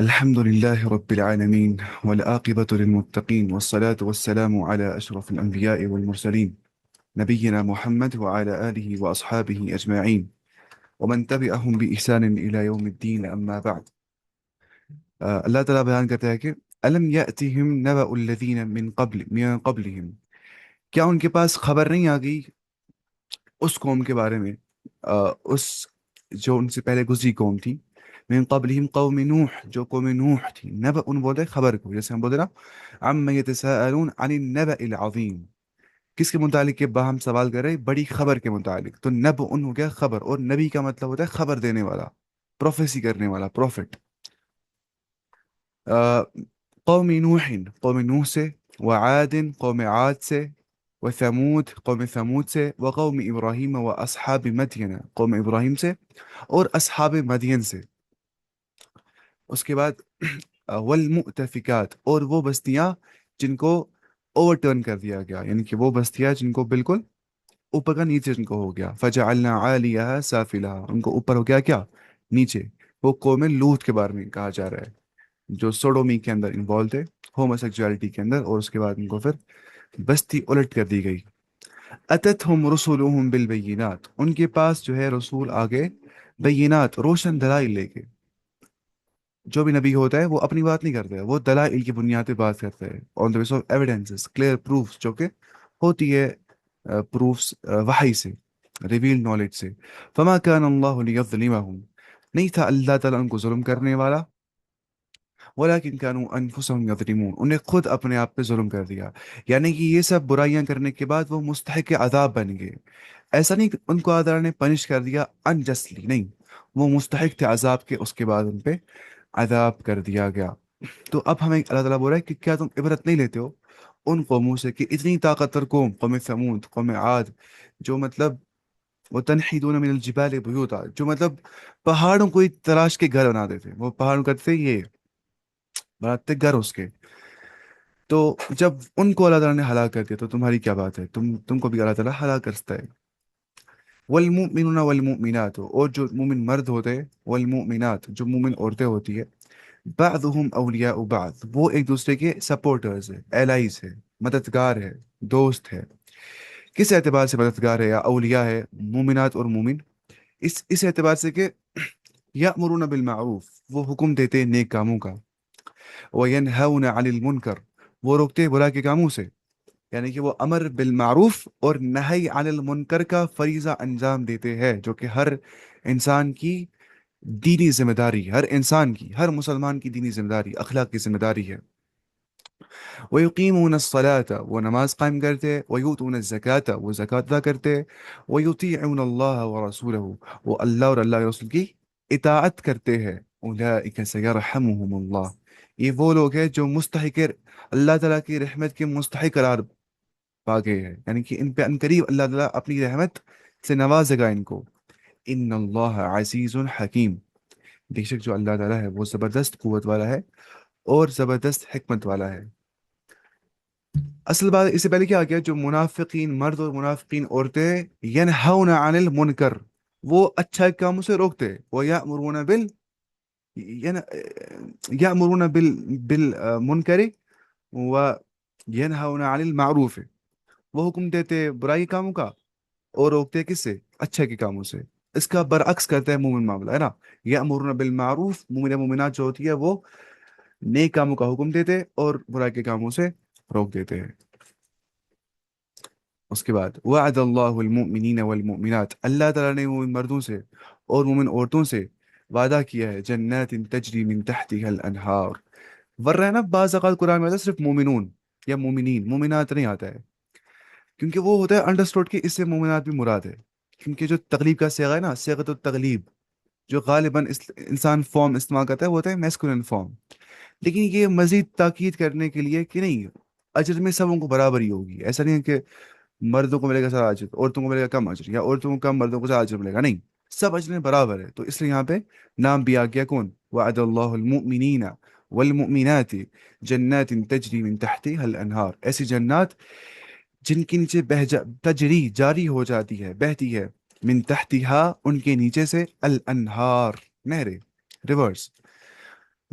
الحمد لله رب العالمين والعاقبة للمتقين والصلاة والسلام على أشرف الأنبياء والمرسلين نبينا محمد وعلى آله وأصحابه أجمعين ومن تبعهم بإحسان إلى يوم الدين أما بعد. اللہ تعالیٰ بیان کرتا ہے کہ ألم يأتهم نبأ الذين من قبلهم، کیا ان کے پاس خبر نہیں آ گئی اس قوم کے بارے میں، اس جو ان سے پہلے گزری قوم تھی. من قبلهم قوم نوح، جو قوم نوح تھی. نبأ ان بولتے ہیں خبر کو، جیسے ہم بولتے ہیں نا عما يتساءلون عن النبأ العظیم، کس کے متعلق کے باہم سوال کر رہے، بڑی خبر کے متعلق. تو نبأ ان ہو گیا خبر، اور نبی کا مطلب ہوتا ہے خبر دینے والا، پروفیسی کرنے والا، پروفٹ. قوم نوح، قوم نوح سے، وعاد قوم عاد سے، وثمود قوم ثمود سے، وقوم ابراہیم و اصحاب مدین قوم ابراہیم سے اور اصحاب مدین سے. اس کے بعد والمؤتفکات، اور وہ بستیاں جن کو اوور ٹرن کر دیا گیا، یعنی کہ وہ بستیاں جن کو بالکل اوپر کا نیچے جن کو ہو گیا. فجعلنا عالیہا سافلہا، ان کو اوپر ہو گیا کیا، نیچے. وہ قوم لوط کے بارے میں کہا جا رہا ہے، جو سوڈومی کے اندر انوالو تھے، ہوموسیکچوالٹی کے اندر، اور اس کے بعد ان کو پھر بستی الٹ کر دی گئی. اتتہم رسولہم بالبینات، ان کے پاس جو ہے رسول آگے بینات، روشن دلائل لے کے. جو بھی نبی ہوتا ہے وہ اپنی بات نہیں کرتا ہے، وہ دلائل کی بنیاد پہ بات کرتا ہے، آن دا بیس آف ایویڈنسز، کلیئر پروفس، جو کہ ہوتی ہے پروفس وحی سے، ریویل نالج سے. فما کان اللہ لیظلمہم، نہیں تھا اللہ تعالیٰ ان کو ظلم کرنے والا، ولیکن كانوا انفسهم یظلمون، انہیں خود اپنے آپ پہ ظلم کر دیا. یعنی کہ یہ سب برائیاں کرنے کے بعد وہ مستحق عذاب بن گئے. ایسا نہیں کہ ان کو اللہ نے پنش کر دیا انجسٹلی، نہیں، وہ مستحق تھے عذاب کے، اس کے بعد ان پہ عذاب کر دیا گیا. تو اب ہمیں اللہ تعالیٰ بول رہا ہے کہ کیا تم عبرت نہیں لیتے ہو ان قوموں سے، کہ اتنی طاقتور قوم، قوم ثمود، قوم عاد، جو مطلب وہ تنحیدون من الجبال بیوتا، جو مطلب پہاڑوں کو ہی تراش کے گھر بنا دیتے، وہ پہاڑوں کرتے تھے، یہ بناتے گھر اس کے. تو جب ان کو اللہ تعالیٰ نے ہلاک کر دیا تو تمہاری کیا بات ہے، تم کو بھی اللہ تعالیٰ ہلاک کرتا ہے. والمؤمنون والمؤمنات، اور جو مومن مرد ہوتے ہیں، والمؤمنات، جو مومن عورتیں ہوتی ہے، بعضهم اولیاء بعض، وہ ایک دوسرے کے سپورٹرز ہیں، ایلائز ہے، مددگار ہے، دوست ہے. کس اعتبار سے مددگار ہے یا اولیاء ہے مومنات اور مومن؟ اس اعتبار سے کہ یأمرون بالمعروف، وہ حکم دیتے ہیں نیک کاموں کا، وینہون عن المنکر، وہ روکتے ہیں برا کے کاموں سے. یعنی کہ وہ امر بالمعروف اور نہی عن المنکر کا فریضہ انجام دیتے ہیں، جو کہ ہر انسان کی دینی ذمہ داری، ہر انسان کی، ہر مسلمان کی دینی ذمہ داری، اخلاق کی ذمہ داری ہے. وَيُقِيمُونَ الصَّلَاةَ، وہ نماز قائم کرتے، وَيُؤْتُونَ الزَّكَاةَ، وہ زکوٰۃ ادا کرتے، وَيُطِيعُونَ اللَّهَ وَرَسُولَهُ، وہ اللہ اور اللہ کے رسول کی اطاعت کرتے ہیں. أُولَٰئِكَ سَيَرْحَمُهُمُ اللَّهُ، یہ وہ لوگ ہیں جو مستحق، اللہ تعالیٰ کی رحمت کے مستحق قرار پا گئے ہیں، یعنی کہ ان پہ عنقریب اللہ تعالیٰ اپنی رحمت سے نوازے گا ان کو. ان اللہ عزیز حکیم، بے شک جو اللہ تعالیٰ ہے وہ زبردست قوت والا ہے اور زبردست حکمت والا ہے. اصل بات اس سے پہلے کیا کیا، جو منافقین مرد اور منافقین عورتیں، ینہون عن المنکر، وہ اچھا کاموں سے روکتے، وہ یأمرون بالمنکر و ینہون عن المعروف، وہ حکم دیتے برائی کاموں کا اور روکتے کس سے، اچھے کے کاموں سے. اس کا برعکس کرتا ہے مومن معاملہ، ہے نا. یأمرون بالمعروف، مومن مومنات جو ہوتی ہے وہ نیک کاموں کا حکم دیتے اور برائی کے کاموں سے روک دیتے ہیں. اس کے بعد وعد اللہ المؤمنین والمؤمنات، اللہ تعالیٰ نے مومن مردوں سے اور مومن عورتوں سے وعدہ کیا ہے، جنات تجری من تحتها الانہار. ورنہ نا بعض اوقات قرآن میں آتا ہے صرف مومنون یا مومنین، مومنات نہیں آتا ہے، کیونکہ وہ ہوتا ہے انڈرسٹوڈ کہ اس سے مومنات بھی مراد ہے. کیونکہ جو تغلیب کا صیغہ ہے نا، صیغۃ التغلیب، جو غالباً انسان فارم استعمال کرتا ہے وہ ہوتا ہے میسکولن فارم. لیکن یہ مزید تاکید کرنے کے لیے کہ نہیں، اجر میں سبوں کو برابری ہوگی. ایسا نہیں ہے کہ مردوں کو ملے گا سارا اجر، عورتوں کو ملے گا کم اجر، یا عورتوں کو کم مردوں کو زیادہ اجر ملے گا، نہیں، سب اجر میں برابر ہے. تو اس لیے یہاں پہ نام بھی آ گیا کون، وعد اللہ المؤمنین والمؤمنات جنات تجری من تحتها الانہار، ایسی جنات جن کے نیچے تجری جاری ہو جاتی ہے، بہتی ہے، من تحتها ان کے نیچے سے، الانہار نہریں، ریورس.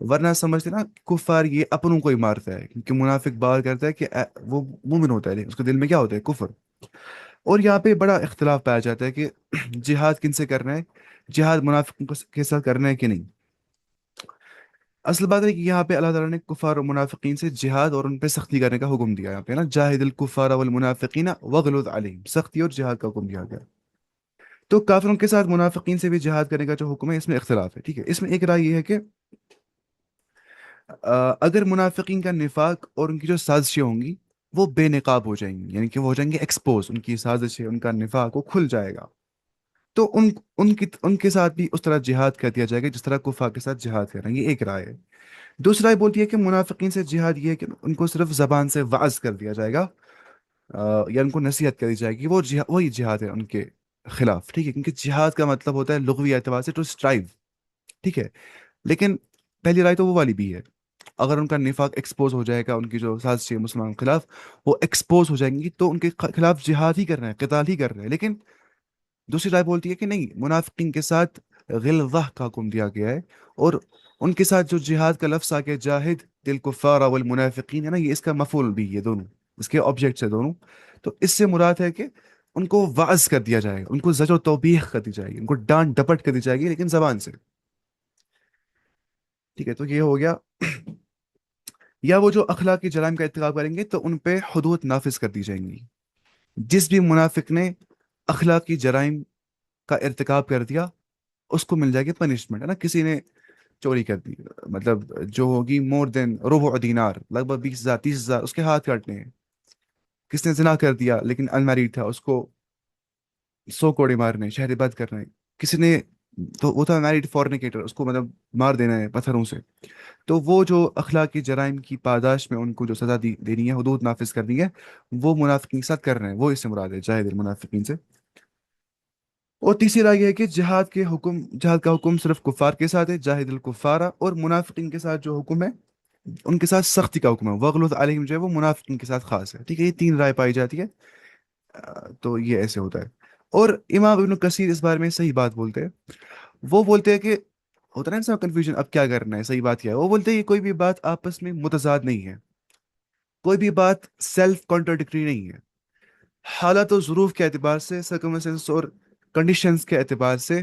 ورنہ سمجھتے نا کفار یہ اپنوں کو ہی مارتا ہے، کیونکہ منافق بات کرتا ہے کہ وہ مومن ہوتا ہے لیکن اس کے دل میں کیا ہوتا ہے؟ کفر۔ اور یہاں پہ بڑا اختلاف پایا جاتا ہے کہ جہاد کن سے کرنا ہے، جہاد منافقوں کے ساتھ کرنا ہے کہ نہیں۔ اصل بات ہے کہ یہاں پہ اللہ تعالیٰ نے کفار و منافقین سے جہاد اور ان پہ سختی کرنے کا حکم دیا، یہاں پہ نا جاہد الکفار والمنافقین وغلظ علیہم، سختی اور جہاد کا حکم دیا گیا۔ تو کافروں کے ساتھ منافقین سے بھی جہاد کرنے کا جو حکم ہے اس میں اختلاف ہے، ٹھیک ہے۔ اس میں ایک رائے یہ ہے کہ اگر منافقین کا نفاق اور ان کی جو سازشیں ہوں گی وہ بے نقاب ہو جائیں گی، یعنی کہ وہ ہو جائیں گے ایکسپوز، ان کی سازشیں، ان کا نفاق وہ کھل جائے گا، تو ان کے ساتھ بھی اس طرح جہاد کر دیا جائے گا جس طرح کفار کے ساتھ جہاد کریں گے، یہ ایک رائے ہے۔ دوسری رائے بولتی ہے کہ منافقین سے جہاد یہ ہے کہ ان کو صرف زبان سے وعظ کر دیا جائے گا، یا ان کو نصیحت کری جائے گی، وہی جہاد ہے ان کے خلاف، ٹھیک ہے، کیونکہ جہاد کا مطلب ہوتا ہے لغوی اعتبار سے ٹو اسٹرائیو، ٹھیک ہے۔ لیکن پہلی رائے تو وہ والی بھی ہے، اگر ان کا نفاق ایکسپوز ہو جائے گا، ان کی جو سازش ہے مسلمان کے خلاف وہ ایکسپوز ہو جائیں گی، تو ان کے خلاف جہاد ہی کر رہے ہیں، قتال ہی کر رہے ہیں۔ لیکن دوسری رائے بولتی ہے کہ نہیں، منافقین کے ساتھ غلظہ کا حکم دیا گیا ہے، اور ان کے ساتھ جو جہاد کا لفظ آ کے جاہد دل کفار والمنافقین ہے نا، یہ اس کا مفعول بھی ہے، دونوں اس کے آبجیکٹس ہے دونوں۔ تو اس سے مراد ہے کہ ان کو وعظ کر دیا جائے گا، ان کو زجر و توبیخ کر دی جائے گی، ان کو ڈانٹ ڈپٹ کر دی جائے گی لیکن زبان سے، ٹھیک ہے۔ تو یہ ہو گیا۔ یا وہ جو اخلاقی جرائم کا ارتکاب کریں گے تو ان پہ حدود نافذ کر دی جائیں گی، جس بھی منافق نے اخلاقی جرائم کا ارتکاب کر دیا اس کو مل جائے گی پنشمنٹ، ہے نا۔ کسی نے چوری کر دی، مطلب جو ہوگی مور دین ربع دینار، لگ بھگ 20,000 30,000، اس کے ہاتھ کاٹنے ہیں۔ کس نے زنا کر دیا لیکن انمیرڈ تھا، اس کو 100 کوڑے مارنے، شہر بد کرنا ہے۔ کسی نے تو وہ تھا میرڈ فورنیکیٹر، اس کو مطلب مار دینا ہے پتھروں سے۔ تو وہ جو اخلاقی جرائم کی پاداش میں ان کو جو سزا دینی ہے، حدود نافذ کرنی ہے، وہ منافقین کے ساتھ کر رہے ہیں، وہ اس سے مراد ہے جاہد المنافقین سے۔ اور تیسری رائے یہ ہے کہ جہاد کا حکم صرف کفار کے ساتھ ہے، جاہد الکفارہ، اور منافقین کے ساتھ جو حکم ہے ان کے ساتھ سختی کا حکم ہے، وغلظ علیہم جو ہے وہ منافقین کے ساتھ خاص ہے، ٹھیک ہے۔ یہ تین رائے پائی جاتی ہے۔ تو یہ ایسے ہوتا ہے۔ اور امام ابن کثیر اس بارے میں صحیح بات بولتے ہیں، وہ بولتے ہیں کہ ہوتا ہے نا انسان کنفیوژن، اب کیا کرنا ہے، صحیح بات کیا ہے۔ وہ بولتے ہیں کہ کوئی بھی بات آپس میں متضاد نہیں ہے، کوئی بھی بات سیلف کانٹرڈکٹری نہیں ہے، حالات و ظروف کے اعتبار سے، سرکمسٹنس اور کنڈیشنز کے اعتبار سے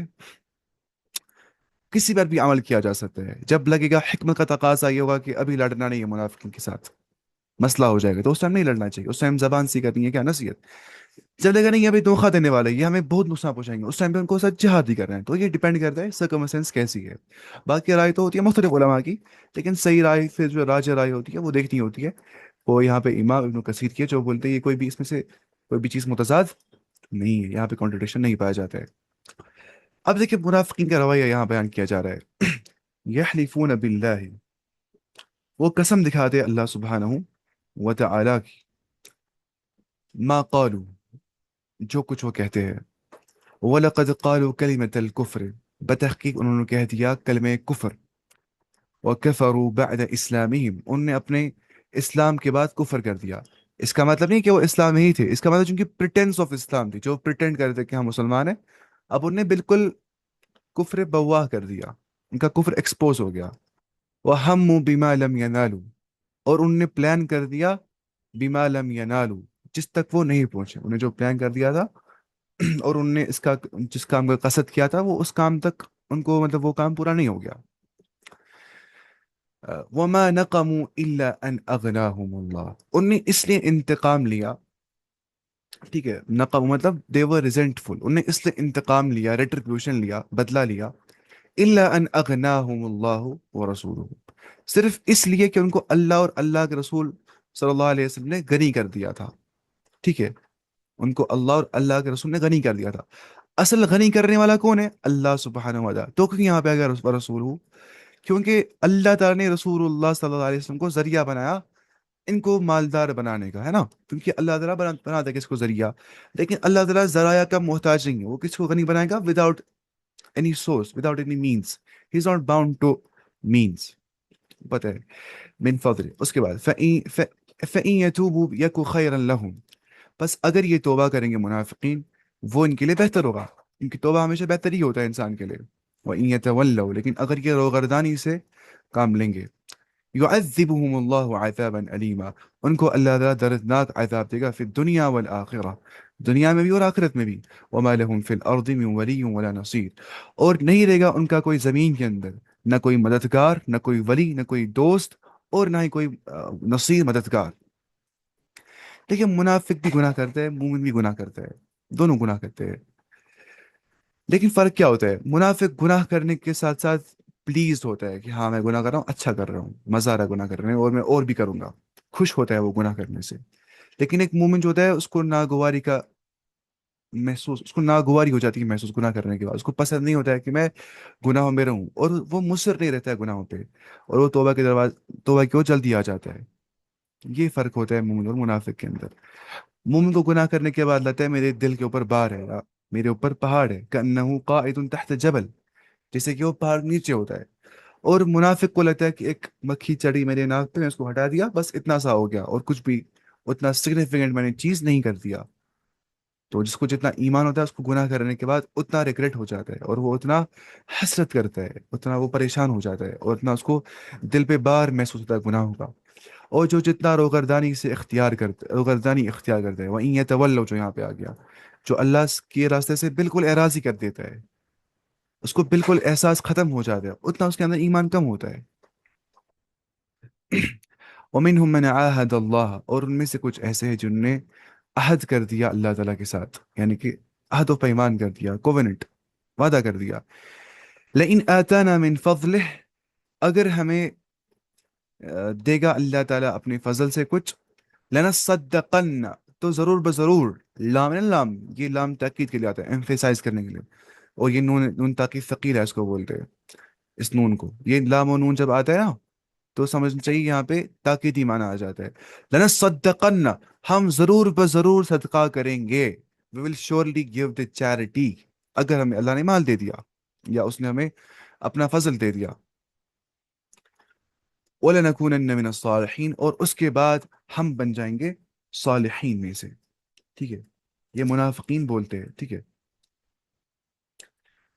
کسی پر بھی عمل کیا جا سکتا ہے۔ جب لگے گا حکمت کا تقاضا یہ ہوگا کہ ابھی لڑنا نہیں ہے منافقین کے ساتھ، مسئلہ ہو جائے گا، تو اس ٹائم نہیں لڑنا چاہیے، اس ٹائم زبان سی کرنی ہے کیا، نصیحت۔ چلے گا نہیں، یہ ابھی دھوکہ دینے والے ہیں، یہ ہمیں بہت نقصان پہنچائیں گے، اس ٹائم پہ ان کو ساتھ جہاد ہی کرنا ہے۔ تو یہ ڈیپینڈ کرتا ہے سرکمسٹنس کیسی ہے۔ باقی رائے تو ہوتی ہے مختلف علماء کی، لیکن صحیح رائے پھر جو راج رائے ہوتی ہے وہ دیکھنی ہوتی ہے، وہ یہاں پہ امام ابن کثیر کی ہے، جو بولتے ہیں یہ کوئی بھی اس میں سے کوئی بھی چیز متضاد نہیں ہے، یہاں پہ کانٹرڈکشن نہیں پایا جاتا ہے۔ اب دیکھیں منافقین کا رویہ یہاں بیان کیا جا رہا ہے۔ یحلفون باللہ، وہ قسم دکھاتے اللہ سبحانہ و تعالی کی، ما قالوا، جو کچھ وہ کہتے ہیں، وَلَقَدْ قَالُوا كَلِمَةَ الْكُفْرِ، بتحقیق انہوں نے کہہ دیا کلمہ کفر، وَكَفَرُوا بَعْدَ إِسْلَامِهِمْ، انہوں نے اپنے اسلام کے بعد کفر کر دیا۔ اس کا مطلب نہیں کہ وہ اسلام ہی تھے، اس کا مطلب چونکہ پریٹینس آف اسلام تھی، جو پریٹینڈ کرتے تھے کہ ہم مسلمان ہیں، اب انہیں بالکل کفر بواہ کر دیا، ان کا کفر ایکسپوز ہو گیا۔ وَهَمُّوا بِمَا لَمْ يَنَالُوا، اور انہوں نے پلان کر دیا بِمَا لَمْ يَنَالُوا، جس تک وہ نہیں پہنچے، انہیں جو پلان کر دیا تھا اور انہوں نے اس کا جس کام کا قصد کیا تھا وہ اس کام تک ان کو مطلب وہ کام پورا نہیں ہو گیا۔ وَمَا نَقَمُوا إِلَّا أَنْ أَغْنَاهُمُ اللَّهُ، انہوں نے اس لیے انتقام لیا، ٹھیک ہے، نقم مطلب they were resentful، انہوں نے اس لیے انتقام لیا، ریٹریبیوشن لیا، بدلہ لیا، إِلَّا أَنْ أَغْنَاهُمُ اللَّهُ وَرَسُولُهُ، صرف اس لیے کہ ان کو اللہ اور اللہ کے رسول صلی اللہ علیہ وسلم نے غنی کر دیا تھا، ٹھیک ہے، ان کو اللہ اور اللہ کے رسول نے غنی کر دیا تھا۔ اصل غنی کرنے والا کون ہے؟ اللہ سبحانہ و تعالیٰ۔ تو کیوں یہاں پہ آ گیا رسول ہوں؟ کیونکہ اللہ تعالیٰ نے رسول اللہ صلی اللہ علیہ وسلم کو ذریعہ بنایا ان کو مالدار بنانے کا، ہے نا، کیونکہ اللہ تعالیٰ بناتا ہے کس کو ذریعہ، لیکن اللہ تعالیٰ ذرائع کا محتاج نہیں ہے، وہ کس کو غنی بنائے گا without any source, without any means, he is not bound to means, پتہ ہے، من فضل۔ اس کے بعد فَإِن يَتُوبُوا يَكُ خَيْرًا لَهُمْ، بس اگر یہ توبہ کریں گے منافقین وہ ان کے لیے بہتر ہوگا، کیونکہ توبہ ہمیشہ بہتر ہی ہوتا ہے انسان کے لیے۔ وَإِن يَتَوَلَّوْا لیکن اگر یہ روگردانی سے کام لیں گے، يُعَذِّبُهُمُ اللَّهُ عَذَابًا عَلِيمًا ان کو اللہ تعالیٰ دردناک عذاب دے گا فی الدنیا والآخرہ، دنیا میں بھی اور آخرت میں بھی، وَمَا لَهُمْ فِي الْأَرْضِ مِنْ وَلِيٍّ وَلَا نَصِيرٍ اور نہیں رہے گا ان کا کوئی زمین کے اندر نہ کوئی مددگار، نہ کوئی ولی، نہ کوئی دوست، اور نہ ہی کوئی نصیر مددگار۔ دیکھیں منافق بھی گناہ کرتا ہے، مومن بھی گناہ کرتا ہے، دونوں گناہ کرتے ہیں، لیکن فرق کیا ہوتا ہے؟ منافق گناہ کرنے کے ساتھ ساتھ پلیزڈ ہوتا ہے کہ ہاں میں گناہ کر رہا ہوں، اچھا کر رہا ہوں، مزہ آ رہا ہے گناہ کرنے میں، اور میں اور بھی کروں گا، خوش ہوتا ہے وہ گناہ کرنے سے۔ لیکن ایک مومن جو ہوتا ہے اس کو ناگواری کا محسوس، اس کو ناگواری ہو جاتی ہے محسوس گناہ کرنے کے بعد، اس کو پسند نہیں ہوتا ہے کہ میں گناہوں میں رہوں، اور وہ مصر نہیں رہتا ہے گناہوں پہ، اور وہ توبہ کے دروازے توبہ کی اور جلدی آ جاتا ہے۔ یہ فرق ہوتا ہے مومن اور منافق کے اندر۔ مومن کو گناہ کرنے کے بعد لگتا ہے میرے دل کے اوپر بار ہے، میرے اوپر پہاڑ ہے، کأنہ قائد تحت جبل، جیسے کہ وہ پہاڑ نیچے ہوتا ہے، اور منافق کو لگتا ہے کہ ایک مکھی چڑھی میرے ناک پہ، میں اس کو ہٹا دیا، بس اتنا سا ہو گیا، اور کچھ بھی اتنا سگنیفیکنٹ میں نے چیز نہیں کر دیا۔ تو جس کو جتنا ایمان ہوتا ہے اس کو گناہ کرنے کے بعد اتنا ریگریٹ ہو جاتا ہے، اور وہ اتنا حسرت کرتا ہے، اتنا وہ پریشان ہو جاتا ہے، اور اتنا اس کو دل پہ بار محسوس ہوتا ہے گناہوں کا۔ اور جو جتنا روگردانی اختیار کرتا ہے، وَإِن يَتَوَلَّوْا جو یہاں پہ آ گیا، جو اللہ کے راستے سے بالکل اعراضی کر دیتا ہے، اس کو بالکل احساس ختم ہو جاتا ہے، اتنا اس کے اندر ایمان کم ہوتا ہے۔ وَمِنْهُمْ مَنْ عَاهَدَ اللَّهَ اور ان میں سے کچھ ایسے ہیں جن نے عہد کر دیا اللہ تعالیٰ کے ساتھ، یعنی کہ عہد و پیمان کر دیا، کووننٹ، وعدہ کر دیا، لَإِنْ آتَانَا مِنْ فَضْلِهِ اگر ہمیں دے گا اللہ تعالیٰ اپنے فضل سے کچھ، لَنَصَّدَّقَنَّ تو ضرور بضرور، لام لام یہ لام تاکید کے لیے آتا ہے، ایمفیسائز کرنے کے لیے، اور یہ نون تاکید ثقیل ہے، اس کو بولتے ہیں، اس نون کو، یہ لام و نون جب آتا ہے نا تو سمجھنا چاہیے یہاں پہ تاکیدی معنی آ جاتا ہے۔ لَنَصَّدَّقَنَّ ہم ضرور بضرور صدقہ کریں گے، we will surely give the charity اگر ہمیں اللہ نے مال دے دیا یا اس نے ہمیں اپنا فضل دے دیا، وَلَنَكُونَنَّ مِنَ الصَّالِحِينَ اور اس کے بعد ہم بن جائیں گے صالحین میں سے، ٹھیک ہے؟ یہ منافقین بولتے ہیں، ٹھیک ہے؟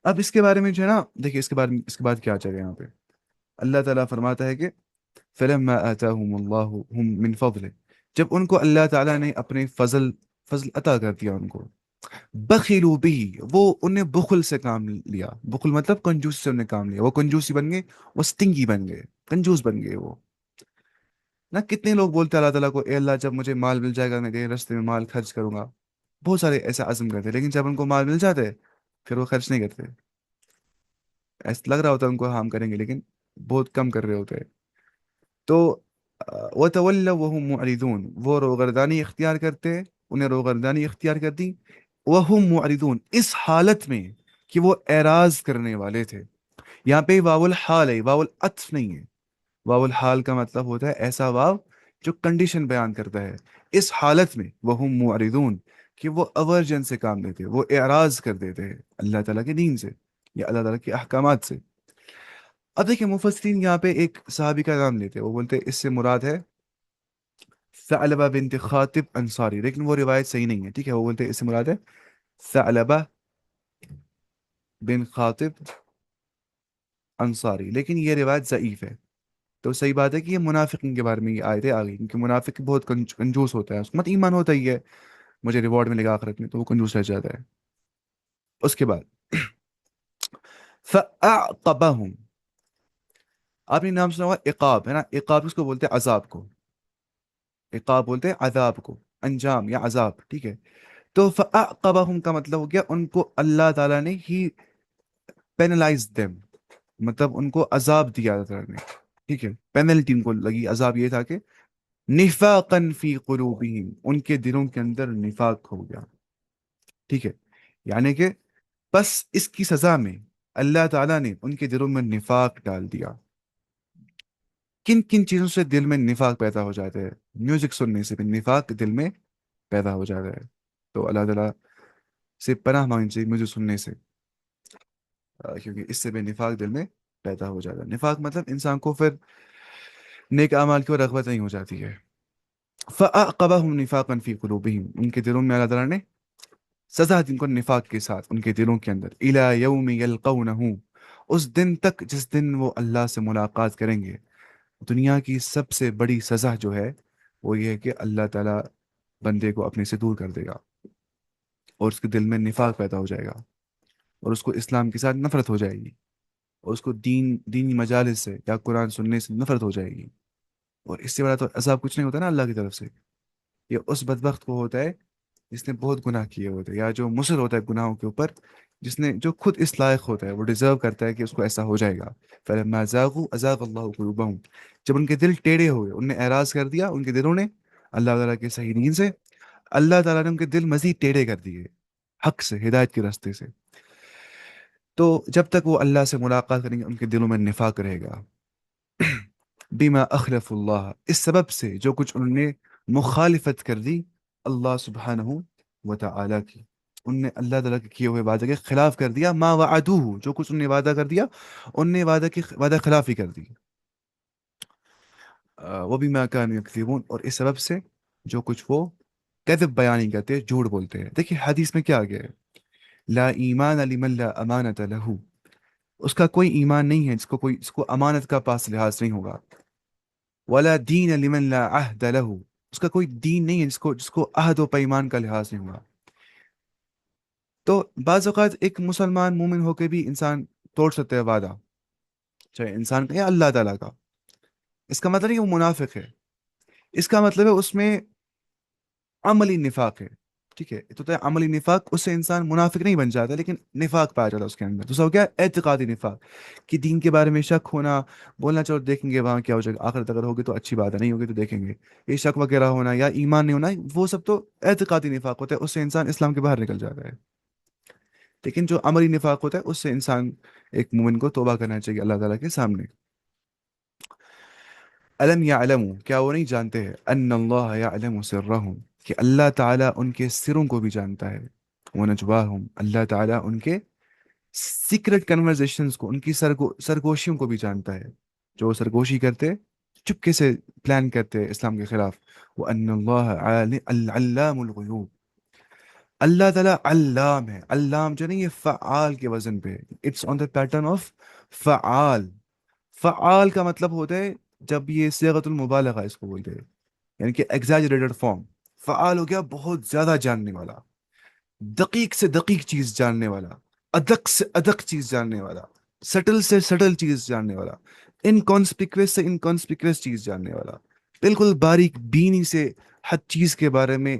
اب اس کے بارے میں جو ہے نا، دیکھیے اس کے بعد کیا چاہے یہاں پہ اللہ تعالیٰ فرماتا ہے کہ فَلَمَّا آتَاهُمُ اللَّهُ هُم مِّن فَضْلِهِ جب ان کو اللہ تعالیٰ نے اپنے فضل عطا کر دیا ان کو، بخلوا به وہ انہیں بخل سے کام لیا، بخل مطلب کنجوسی سے انہیں کام لیا، وہ کنجوسی بن گئے، وہ سٹنگی بن گئے، کنجوس بن گئے وہ نا۔ کتنے لوگ بولتے ہیں اللہ تعالیٰ کو، اے اللہ جب مجھے مال مل جائے گا میں تیرے راستے میں مال خرچ کروں گا، بہت سارے ایسا عزم کرتے ہیں، لیکن جب ان کو مال مل جاتا ہے پھر وہ خرچ نہیں کرتے، ایسا لگ رہا ہوتا ہے ان کو ہم کریں گے لیکن بہت کم کر رہے ہوتے ہیں۔ تو وَتَوَلَّوْا وَهُمْ مُعْرِضُونَ وہ روگردانی اختیار کرتے، انہیں روگردانی اختیار کر دی، وَهُمْ مُعْرِضُونَ اس حالت میں کہ وہ اعراض کرنے والے تھے۔ یہاں پہ واو الحال ہے، واو العطف نہیں ہے۔ واو الحال کا مطلب ہوتا ہے ایسا واو جو کنڈیشن بیان کرتا ہے، اس حالت میں وَهُمْ مُعْرِضُونَ کہ وہ اورجن سے کام لیتے، وہ اعراض کر دیتے ہیں اللہ تعالیٰ کے دین سے یا اللہ تعالیٰ کے احکامات سے۔ اب دیکھیں مفسرین یہاں پہ ایک صحابی کا نام لیتے، وہ بولتے اس سے مراد ہے ثعلبہ بنت خاطب انصاری، لیکن وہ روایت صحیح نہیں ہے، ٹھیک ہے؟ وہ بولتے اس سے مراد ہے ثعلبہ بن خاطب انصاری، لیکن یہ روایت ضعیف ہے۔ تو صحیح بات ہے کہ یہ منافقین کے بارے میں یہ آیتیں آ گئی، کیونکہ منافق بہت کنجوس ہوتا ہے، اس کو مت ایمان ہوتا ہی ہے مجھے ریوارڈ ملے گا آخرت میں، تو وہ کنجوس رہ جاتا ہے۔ اس کے بعد فَأَعْقَبَهُمْ آپ نے نام سنا ہوا عقاب، ہے نا؟ عقاب اس کو بولتے ہیں عذاب کو، عقاب بولتے ہیں عذاب کو، انجام یا عذاب، ٹھیک ہے؟ تو فَأَعْقَبَهُمْ کا مطلب ہو گیا ان کو اللہ تعالیٰ نے ہی پینلائز دیم، مطلب ان کو عذاب دیا اللہ تعالیٰ نے، ٹھیک ہے؟ پینلٹی ان کو لگی، عذاب یہ تھا کہ نفاقن فی قلوبہم ان کے دلوں کے اندر نفاق ہو گیا، ٹھیک ہے؟ یعنی کہ بس اس کی سزا میں اللہ تعالیٰ نے ان کے دلوں میں نفاق ڈال دیا۔ کن کن چیزوں سے دل میں نفاق پیدا ہو جاتا ہے؟ میوزک سننے سے بھی نفاق دل میں پیدا ہو جاتا ہے، تو اللہ تعالیٰ سے پناہ مانگنی چاہیے میوزک سننے سے، کیونکہ اس سے بھی نفاق دل میں پیدا ہو جاتا ہے۔ نفاق مطلب انسان کو پھر نیک اعمال کی اور رغبت نہیں ہو جاتی ہے۔ فَأَعْقَبَهُمْ نِفَاقًا فِي قُلُوبِهِمْ ان کے دلوں میں اللہ تعالیٰ نے سزا دی ان کو نفاق کے ساتھ ان کے دلوں کے اندر، إِلَى يَوْمِ يَلْقَوْنَهُ اس دن تک جس دن وہ اللہ سے ملاقات کریں گے، دنیا کی سب سے بڑی سزا جو ہے وہ یہ ہے کہ اللہ تعالیٰ بندے کو اپنے سے دور کر دے گا، اور اس کے دل میں نفاق پیدا ہو جائے گا، اور اس کو اسلام کے ساتھ نفرت ہو جائے گی، اور اس کو دینی مجالس سے یا قرآن سننے سے نفرت ہو جائے گی۔ اور اس سے بڑا تو عذاب کچھ نہیں ہوتا نا اللہ کی طرف سے۔ یہ اس بدبخت کو ہوتا ہے جس نے بہت گناہ کیے ہوتے ہیں، یا جو مصر ہوتا ہے گناہوں کے اوپر، جس نے جو خود اس لائق ہوتا ہے، وہ ڈیزرو کرتا ہے کہ اس کو ایسا ہو جائے گا۔ فَلَمَّا زَاغُوا أَزَاغَ اللَّهُ قُلُوبَهُمْ، جب ان کے دل ٹیڑے ہوئے، ان نے اعراض کر دیا ان کے دلوں نے اللہ تعالیٰ کے صحیح دین سے، اللہ تعالیٰ نے ان کے دل مزید ٹیڑے کر دیے حق سے، ہدایت کے راستے سے۔ تو جب تک وہ اللہ سے ملاقات کریں گے ان کے دلوں میں نفاق رہے گا، بما اخلف اللہ، اس سبب سے جو کچھ انہوں نے مخالفت کر دی اللہ سبحانہ و تعالی کی، ان نے اللہ تعالیٰ کے کیے ہوئے وعدے کے خلاف کر دیا، ما وعدوہ، جو کچھ انہوں نے وعدہ کر دیا ان نے وعدہ خلافی کر دی، وہ بھی ما کانوا یکذبون، اور اس سبب سے جو کچھ وہ کذب بیانی کرتے ہیں، جھوٹ بولتے ہیں۔ دیکھیے حدیث میں کیا آ گیا ہے، لا ایمان لمن لا امانت لہ، اس کا کوئی ایمان نہیں ہے جس کو امانت کا پاس لحاظ نہیں ہوگا، ولا دین لمن لا عہد لہ، اس کا کوئی دین نہیں ہے جس کو عہد و پیمان کا لحاظ نہیں ہوگا۔ تو بعض اوقات ایک مسلمان مومن ہو کے بھی انسان توڑ سکتا ہے وعدہ، چاہے انسان کا یا اللہ تعالیٰ کا، اس کا مطلب نہیں کہ وہ منافق ہے، اس کا مطلب ہے اس میں عملی نفاق ہے، ٹھیک ہے؟ تو عملی نفاق، اس سے انسان منافق نہیں بن جاتا لیکن نفاق پایا جاتا ہے اس کے اندر۔ دوسرا ہو گیا اعتقادی نفاق، کہ دین کے بارے میں شک ہونا، بولنا چلو دیکھیں گے وہاں کیا ہو جائے گا، آخرت اگر ہوگی تو اچھی بات ہے، نہیں ہوگی تو دیکھیں گے، یہ شک وغیرہ ہونا یا ایمان نہیں ہونا، وہ سب تو اعتقادی نفاق ہوتا ہے، اس سے انسان اسلام کے باہر نکل جاتا ہے۔ لیکن جو عملی نفاق ہوتا ہے اس سے انسان، ایک مومن کو توبہ کرنا چاہیے اللہ تعالیٰ کے سامنے۔ الم یعلموا، کیا وہ نہیں جانتے ہیں، ان اللہ یعلم سرہم، کہ اللہ تعالیٰ ان کے سروں کو بھی جانتا ہے، ونجواہم، اللہ تعالیٰ ان کے سیکرٹ کنورزیشنز کو، ان کی سرگوشیوں کو بھی جانتا ہے، جو وہ سرگوشی کرتے، چپکے سے پلان کرتے اسلام کے خلاف۔ وَأَنَّ اللَّهَ الْعَلَّامُ الْغُيُوبِ، اللہ تعالیٰ علام ہے، علام جو نہیں، یہ فعال کے وزن پہ، it's on the pattern of فعال۔ فعال کا مطلب ہوتا ہے جب یہ صيغۃ المبالغہ اس کو بولتے ہیں، یعنی کہ ایگزیجریٹڈ فارم، فعال ہو گیا بہت زیادہ جاننے والا، دقیق سے دقیق چیز جاننے والا، ادق سے ادق چیز جاننے والا، سٹل سے سٹل چیز جاننے والا، انکانسپیکوس سے انکانسپیکوس چیز جاننے والا، بالکل باریک بینی سے ہر چیز کے بارے میں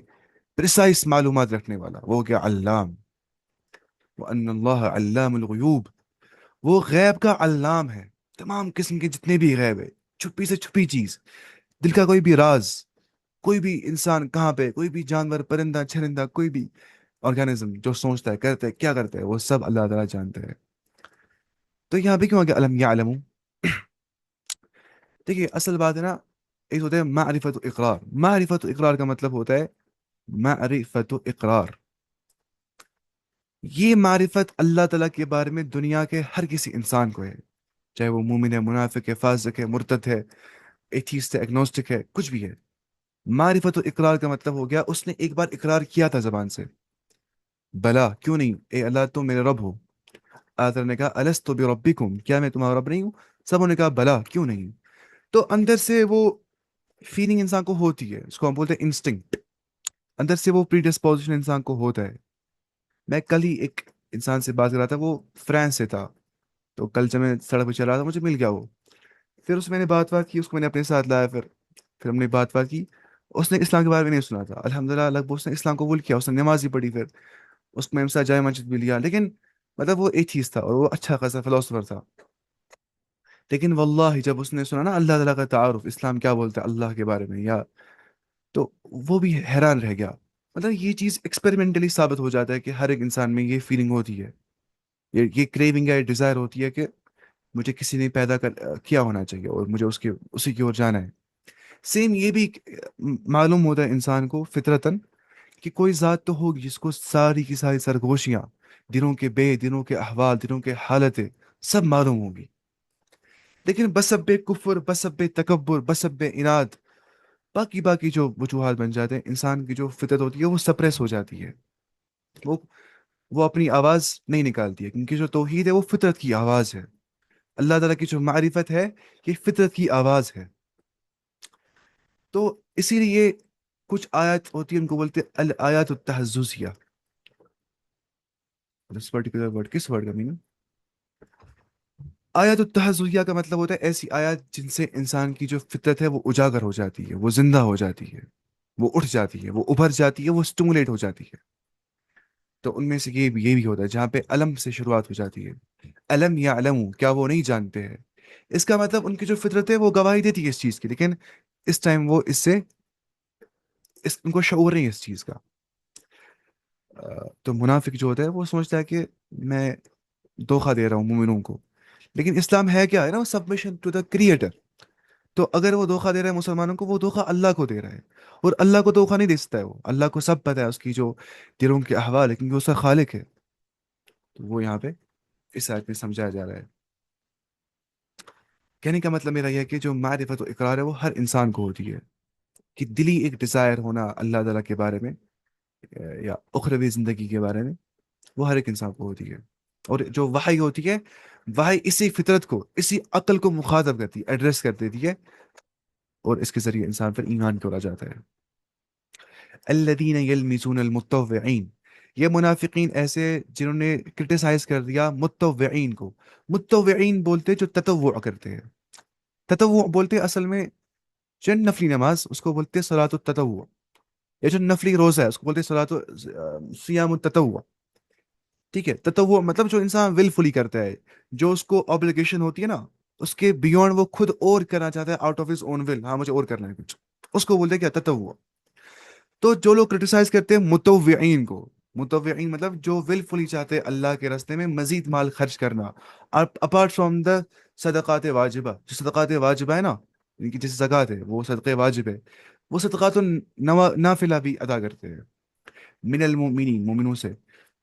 پریسائز معلومات رکھنے والا، وہ کیا علام۔ وَأَنَّ اللَّهَ عَلَّامُ الْغُيُوبِ، وہ غیب کا علام ہے، تمام قسم کے جتنے بھی غیب ہے، چھپی سے چھپی چیز، دل کا کوئی بھی راز، کوئی بھی انسان کہاں پہ، کوئی بھی جانور، پرندہ چھرندہ، کوئی بھی آرگینزم جو سوچتا ہے، کرتا ہے، کیا کرتا ہے، وہ سب اللہ تعالیٰ جانتے ہیں۔ تو یہاں پہ کیوں آ گیا علم یعلم؟ دیکھیے اصل بات ہے نا، ایک ہوتا ہے معرفت و اقرار، معرفت و اقرار کا مطلب ہوتا ہے معرفت و اقرار، یہ معرفت اللہ تعالیٰ کے بارے میں دنیا کے ہر کسی انسان کو ہے، چاہے وہ مومن ہے، منافق ہے، فاسق ہے، مرتد ہے، ایتھیسٹ ہے، اگنوسٹک ہے، کچھ بھی ہے۔ معرفت و اقرار کا مطلب ہو گیا اس نے ایک بار اقرار کیا تھا زبان سے، بلا کیوں نہیں، اے اللہ تم میرے رب ہو۔ اللہ تعالیٰ نے کہا الستو بربکم، کیا میں تمہارا رب نہیں ہوں؟ سب نے کہا بلا کیوں نہیں۔ تو اندر سے وہ فیلنگ انسان کو ہوتی ہے، اس کو ہم بولتے ہیں انسٹنکٹ، اندر سے وہ پری ڈسپوزیشن انسان کو ہوتا ہے۔ میں کل ہی ایک انسان سے بات کر رہا تھا، وہ فرانس سے تھا، تو کل جب میں سڑک پہ چل رہا تھا مجھے مل گیا وہ، پھر اس سے میں نے بات کی، اس کو میں نے اپنے ساتھ لایا، پھر ہم نے بات کی، اس نے اسلام کے بارے میں نہیں سنا تھا، الحمدللہ لگ بھگ اس نے اسلام قبول کیا، اس نے نماز بھی پڑھی، پھر اس میں ہم جائے مسجد بھی لیا، لیکن مطلب وہ ایتھیسٹ تھا اور وہ اچھا خاصا فلاسفر تھا، لیکن واللہ جب اس نے سنا نا اللہ تعالیٰ کا تعارف، اسلام کیا بولتا ہے اللہ کے بارے میں، یا تو وہ بھی حیران رہ گیا۔ مطلب یہ چیز ایکسپیریمنٹلی ثابت ہو جاتا ہے کہ ہر ایک انسان میں یہ فیلنگ ہوتی ہے، یہ کریونگ ہے، ڈیزائر ہوتی ہے کہ مجھے کسی نے پیدا کیا ہونا چاہیے اور مجھے اسی کی اور جانا ہے۔ سیم یہ بھی معلوم ہوتا ہے انسان کو فطرتاً کہ کوئی ذات تو ہوگی جس کو ساری کی ساری سرگوشیاں، دنوں کے دنوں کے احوال، دنوں کے حالتیں سب معلوم ہوگی، لیکن بسبب کفر، بسبب تکبر، بسبب اناد، باقی جو وجوہات بن جاتے ہیں، انسان کی جو فطرت ہوتی ہے وہ سپریس ہو جاتی ہے، وہ وہ اپنی آواز نہیں نکالتی ہے، کیونکہ جو توحید ہے وہ فطرت کی آواز ہے۔ اللہ تعالیٰ کی جو معرفت ہے یہ فطرت کی آواز ہے. تو اسی لیے کچھ آیات ہوتی ہیں ان کو بولتے ہیں الآیات التحززیہ. اس پرٹیکولر ورڈ کس ورڈ کا میننگ؟ آیات التحززیہ کا مطلب ہوتا ہے ایسی آیات جن سے انسان کی جو فطرت ہے وہ اجاگر ہو جاتی ہے، وہ زندہ ہو جاتی ہے، وہ اٹھ جاتی ہے، وہ ابھر جاتی ہے، وہ اسٹیمولیٹ ہو جاتی ہے. تو ان میں سے یہ بھی ہوتا ہے جہاں پہ علم سے شروعات ہو جاتی ہے. علم یا علم، کیا وہ نہیں جانتے ہیں؟ اس کا مطلب ان کی جو فطرت ہے وہ گواہی دیتی ہے اس چیز کی، لیکن اس ٹائم وہ اس سے ان کو شعور نہیں ہے اس چیز کا. تو منافق جو ہوتا ہے وہ سوچتا ہے کہ میں دھوکہ دے رہا ہوں مومنوں کو، لیکن اسلام ہے کیا ہے نا، سبمیشن ٹو دا کریٹر. تو اگر وہ دھوکہ دے رہا ہے مسلمانوں کو، وہ دھوکہ اللہ کو دے رہا ہے، اور اللہ کو دھوکہ نہیں دے سکتا ہے. وہ اللہ کو سب پتہ ہے اس کی جو دلوں کے احوال ہے، کیونکہ اس کا خالق ہے. تو وہ یہاں پہ اس آیت میں سمجھایا جا رہا ہے. کہنے کا مطلب میرا یہ ہے کہ جو معرفت و اقرار ہے وہ ہر انسان کو ہوتی ہے، کہ دلی ایک ڈیزائر ہونا اللہ تعالیٰ کے بارے میں، یا اخروی زندگی کے بارے میں، وہ ہر ایک انسان کو ہوتی ہے. اور جو وحی ہوتی ہے، وحی اسی فطرت کو، اسی عقل کو مخاطب کرتی ہے، ایڈریس کر دیتی ہے، اور اس کے ذریعے انسان پھر ایمان کی اور آ جاتا ہے. الذین یلمزون المتطوعین، یہ منافقین ایسے جنہوں نے کرٹیسائز کر دیا متطوعین کو. متطوعین بولتے جو تطوع کرتے ہیں. تطوع بولتے اصل میں جو نفلی نماز اس کو بولتے صلاۃ التطوع، یا جو نفلی روزہ ہے اس کو بولتے صلاۃ صیام التطوع. ٹھیک ہے، تطوع مطلب جو انسان ول فلی کرتا ہے، جو اس کو obligation ہوتی ہے نا، اس کے بیونڈ وہ خود اور کرنا چاہتا ہے، آؤٹ آف ہز اون ول، ہاں مجھے اور کرنا ہے کچھ، اس کو بولتے ہیں کیا؟ تطوع. تو جو لوگ کرٹیسائز کرتے ہیں متوعین کو، متوعین مطلب جو ول فلی چاہتے ہیں اللہ کے راستے میں مزید مال خرچ کرنا، اپارٹ فرام دا صدقات واجبہ. جو صدقات واجبہ ہے نا، ان کی جیسے زکوٰۃ ہے وہ صدقے واجب ہے، وہ صدقات نافلہ بھی ادا کرتے ہیں. من المؤمنین، مومنوں سے.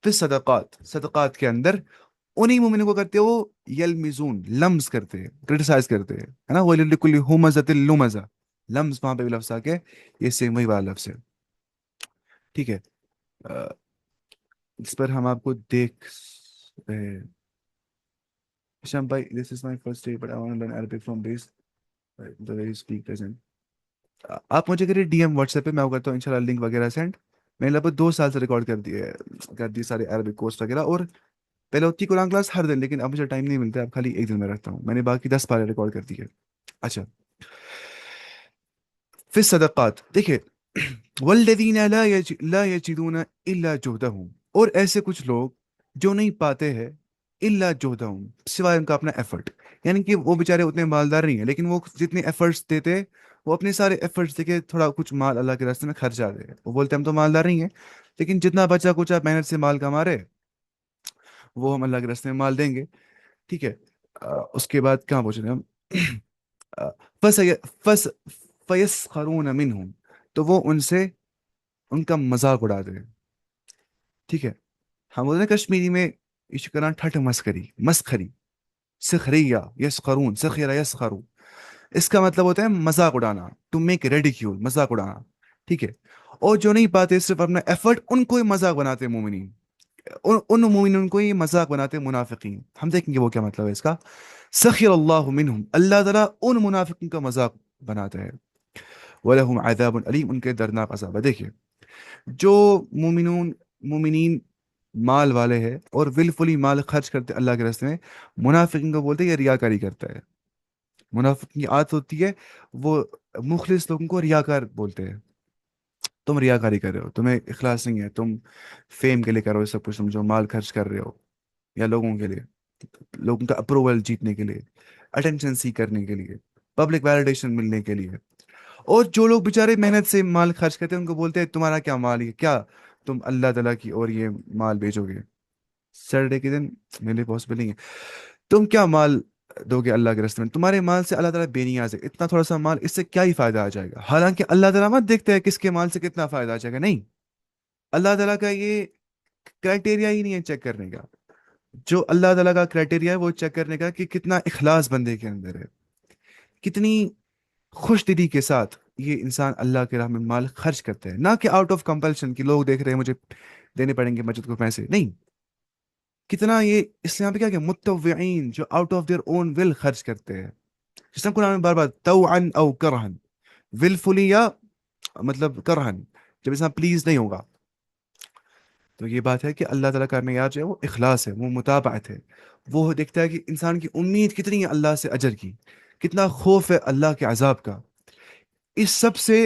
پھر صدقات، صدقات کے اندر انہی مومنوں کو کرتے ہیں وہ یلمزون، لمز کرتے ہیں، کرٹیسائز کرتے ہیں، ہے نا. وہ لکل ہمزۃ لمزہ، لمز وہاں پہ بھی لفظ آ کے یہ سیم وہی والا لفظ ہے. ٹھیک ہے. اس پر ہم آپ کو دیکھ رہے ہیں. شام بھائی this is my first day but I want to learn Arabic from base the very speak present. آپ مجھے کریے ڈی ایم واٹس ایپ پہ، میں وہ کرتا ہوں انشاءاللہ لنک وغیرہ سینڈ. میں نے لگ بھگ 2 سال سے ریکارڈ کر دی سارے عربک کورس وغیرہ. اور پہلے ہوتی قرآن کلاس ہر دن، لیکن اب مجھے ٹائم نہیں ملتا ہے، اب خالی ایک دن میں رکھتا ہوں. میں نے باقی 10 پارے ریکارڈ کر دی ہے. اچھا، پھر صدقات دیکھیں. والذین لا یجدون الا جہدہم، اور ایسے کچھ لوگ جو نہیں پاتے ہیں الا جہدہم، سوائے ان کا اپنا ایفرٹ. یعنی کہ وہ بیچارے اتنے مالدار نہیں ہیں، لیکن وہ جتنے ایفرٹس دیتے وہ اپنے سارے ایفرٹس دے کے تھوڑا کچھ مال اللہ کے راستے میں خرچ جاتے ہیں. وہ بولتے ہیں ہم تو مالدار نہیں ہیں، لیکن جتنا بچا کچا محنت سے مال کما رہے وہ ہم اللہ کے راستے میں مال دیں گے. ٹھیک ہے. اس کے بعد کہاں پہنچ رہے ہیں ہم؟ فس فس فیسخرون منہم، تو وہ ان سے ان کا مذاق اڑاتے ہیں. ٹھیک ہے. ہم بولتے ہیں کشمیری میں اس کا نام ٹھٹ مسکری، مسخری، سخریہ یسخرون، سخیرہ یسخرون. اس کا مطلب ہوتا ہے مذاق اڑانا، ٹو میک ریڈیکیول، مذاق اڑانا. ٹھیک ہے. اور جو نہیں پاتے صرف اپنا ایفرٹ، ان کو ہی مذاق بناتے ہیں مومنین، ان مومنین کو ہی مذاق بناتے ہیں منافقین. ہم دیکھیں گے وہ کیا مطلب ہے اس کا. سخر اللہ منہم، اللہ تعالیٰ ان منافقین کا مذاق بناتا ہے. وَلَهُمْ عَذَابٌ عَلِيمٌ، ان کے دردناک عذاب ہے. دیکھیے، جو مومنین مال والے ہیں اور ول فلی مال خرچ کرتے اللہ کے راستے میں، منافقین کو بولتے ہیں یہ ریاکاری کرتا ہے. منافقین کی عادت ہوتی ہے، وہ مخلص لوگوں کو ریاکار بولتے ہیں. تم ریاکاری کر رہے ہو، تمہیں اخلاص نہیں ہے، تم فیم کے لیے کر رہے ہو سب کچھ، تم جو مال خرچ کر رہے ہو یا لوگوں کے لیے، لوگوں کا اپروول جیتنے کے لیے، اٹینشن سی کرنے کے لیے، پبلک ویلیڈیشن ملنے کے لیے. اور جو لوگ بیچارے محنت سے مال خرچ کرتے ہیں ان کو بولتے ہیں تمہارا کیا مال ہے، کیا تم اللہ تعالیٰ کی اور یہ مال بیچو گے سیٹرڈے کے دن؟ میرے لیے پاسبل نہیں ہے. تم کیا مال دو گے اللہ کے راستے میں؟ تمہارے مال سے اللہ تعالیٰ بے نیاز ہے، اتنا تھوڑا سا مال، اس سے کیا ہی فائدہ آ جائے گا؟ حالانکہ اللہ تعالیٰ مت دیکھتا ہے کس کے مال سے کتنا فائدہ آ جائے گا، نہیں. اللہ تعالیٰ کا یہ کرائٹیریا ہی نہیں ہے چیک کرنے کا. جو اللہ تعالیٰ کا کرائٹیریا ہے وہ چیک کرنے کا کہ کتنا اخلاص بندے کے اندر ہے، کتنی خوش دلی کے ساتھ یہ انسان اللہ کے راہ میں مال خرچ کرتے ہیں. نہ کہ آؤٹ آف کمپلشن کہ لوگ دیکھ رہے ہیں مجھے دینے پڑیں گے مسجد کو پیسے، نہیں. کتنا یہ اس یہاں پہ کیا متوعین جو آؤٹ آف دیئر اون ول خرچ کرتے ہیں، جس طرح قرآن میں بار بار توعن او کرہن، ول فلی یا مطلب کرہن، جب انسان پلیز نہیں ہوگا. تو یہ بات ہے کہ اللہ تعالیٰ کا معیار جو ہے وہ اخلاص ہے، وہ متابعت ہے. وہ دیکھتا ہے کہ انسان کی امید کتنی ہے اللہ سے اجر کی، کتنا خوف ہے اللہ کے عذاب کا. اس سب سے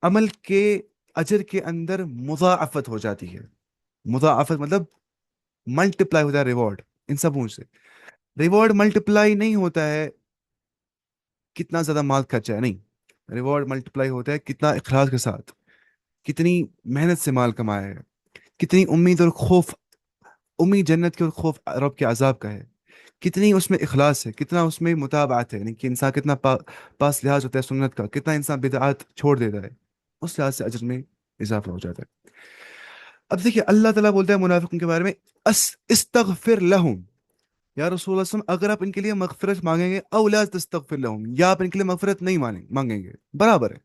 عمل کے اجر کے اندر مضاعفت ہو جاتی ہے. مضاعفت مطلب ملٹیپلائی ہوتا ہے ریوارڈ. ان سب سے ریوارڈ ملٹیپلائی نہیں ہوتا ہے کتنا زیادہ مال خرچہ ہے، نہیں. ریوارڈ ملٹیپلائی ہوتا ہے کتنا اخلاص کے ساتھ، کتنی محنت سے مال کمایا ہے، کتنی امید اور خوف، امید جنت کی اور خوف رب کے عذاب کا ہے، کتنی اس میں اخلاص ہے، کتنا اس میں متابعت ہے، یعنی کہ انسان کتنا پاس لحاظ ہوتا ہے سنت کا، کتنا انسان بدعات چھوڑ دیتا ہے، اس لحاظ سے اجر میں اضافہ ہو جاتا ہے. اب دیکھیے اللہ تعالیٰ بولتا ہے منافقوں کے بارے میں استغفر لہم، یا رسول اللہ صلی اللہ علیہ وسلم اگر آپ ان کے لیے مغفرت مانگیں گے او لا تستغفر لہم، یا آپ ان کے لیے مغفرت نہیں مانگیں گے، برابر ہے.